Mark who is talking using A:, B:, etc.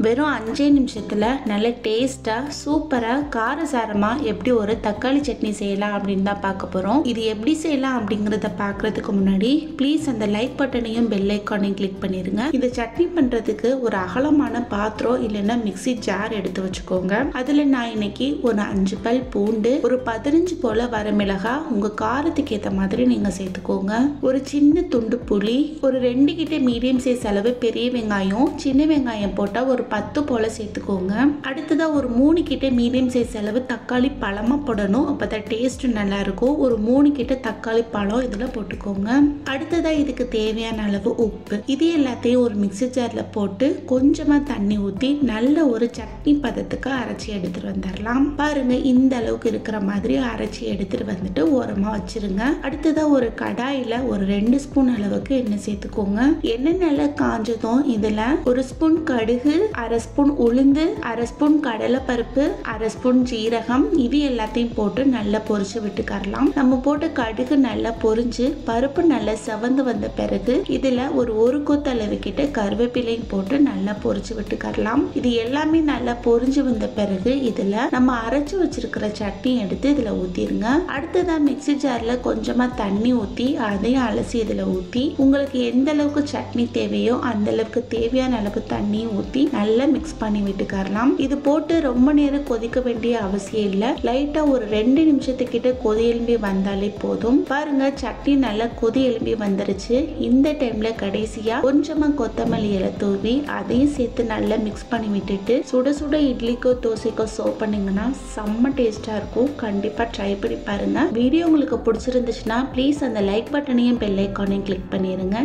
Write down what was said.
A: வெறும் 5 நிமிஷத்துல நல்ல டேஸ்டா சூப்பரா காரசாரமா எப்படி ஒரு தக்காளி சட்னி செய்யலாம் அப்படின்னு தான் பார்க்க போறோம். இது எப்படி செய்யலாம் அப்படிங்கறத பார்க்கறதுக்கு முன்னாடி ப்ளீஸ் அந்த லைக் பட்டனையும் பெல் ஐகானையும் கிளிக் பண்ணிருங்க. இந்த சட்னி பண்றதுக்கு ஒரு அகலமான பாத்திரம் இல்லைன்னா மிக்ஸி ஜார் எடுத்து வச்சுக்கோங்க. அதுல நான் இன்னைக்கு ஒரு 5 பல் பூண்டு, ஒரு 15 போல வரமிளகாய் உங்க காரத்துக்கு ஏற்ற மாதிரி நீங்க சேர்த்துக்கோங்க. ஒரு சின்ன துண்டு புளி, ஒரு 2 கிட்ட மீடியம் சைஸ் அளவு பெரிய வெங்காயம், சின்ன வெங்காயம் போட்டா ஒரு 10 போல சேர்த்துக்கோங்க. அடுத்ததா ஒரு 3 கிட்ட மீடியம் சைஸ் அளவு தக்காளி பழமா போடணும், அப்பதான் டேஸ்ட் நல்லா இருக்கும். ஒரு 3 கிட்ட தக்காளி பழம் இதுல போட்டுக்கோங்க. அடுத்ததா இதுக்கு தேவையான அளவு உப்பு, இது எல்லாத்தையும் ஒரு மிக்ஸி ஜார்ல போட்டு கொஞ்சமா தண்ணி ஊத்தி நல்ல ஒரு சட்னி பதத்துக்கு அரைச்சி எடுத்துட்டு வந்துடலாம். பாருங்க, இந்த அளவுக்கு இருக்கிற மாதிரி அரைச்சி எடுத்துட்டு வந்துட்டு ஓரமா வச்சிருங்க. அடுத்ததா ஒரு கடாயில ஒரு 2 ஸ்பூன் அளவுக்கு எண்ணெய் சேர்த்துக்கோங்க. எண்ணெய் நல்லா காஞ்சதும் இதுல ஒரு ஸ்பூன் கடுகு, 1/2 ஸ்பூன் உளுந்து, 1/2 ஸ்பூன் கடலை பருப்பு, 1/2 ஸ்பூன் ஜீரகம், இது எல்லாத்தையும் போட்டு நல்லா பொரிச்சு விட்டுக்கறலாம். நம்ம போட்டு கடுகு நல்லா பொரிஞ்சு பருப்பு நல்லா செவந்து வந்த பிறகு இதுல ஒரு கொத்தளவு கிட்ட கருவேப்பிலையும் போட்டு நல்லா பொரிச்சு விட்டுக்கறலாம். இது எல்லாமே நல்லா பொரிஞ்சு வந்த பிறகு இதுல நம்ம அரைச்சு வச்சிருக்கிற சட்னி எடுத்து இதுல ஊத்திருங்க. அடுத்ததா மிக்ஸி ஜார்ல கொஞ்சமா தண்ணி ஊத்தி அதையும் அலசி இதுல ஊத்தி உங்களுக்கு எந்த அளவுக்கு சட்னி தேவையோ அந்த அளவுக்கு தேவையான அளவு தண்ணி ஊத்தி நல்லா மிக்ஸ் பண்ணி விட்டுக்கறலாம். இது போட்டு ரொம்ப நேரம் கொதிக்க வேண்டிய அவசியம் இல்லை. லைட்டா ஒரு 2 நிமிஷத்துக்கிட்ட கொதி எழும்பி வந்தாலே போதும். பாருங்க, சட்னி நல்லா கொதி எழும்பி வந்துருச்சு. இந்த டைம்ல கடைசியா கொஞ்சமா கொத்தமல்லி இலை தூவி அதையும் சேர்த்து நல்லா மிக்ஸ் பண்ணி விட்டுட்டு சுட சுட இட்லிக்கோ தோசைக்கோ சர்வ் பண்ணீங்கன்னா செம்ம டேஸ்டா இருக்கும். கண்டிப்பா ட்ரை பண்ணி பாருங்க. வீடியோ உங்களுக்கு பிடிச்சிருந்துச்சுன்னா ப்ளீஸ் அந்த லைக் பட்டனையும் பெல் ஐகானையும் கிளிக் பண்ணிருங்க.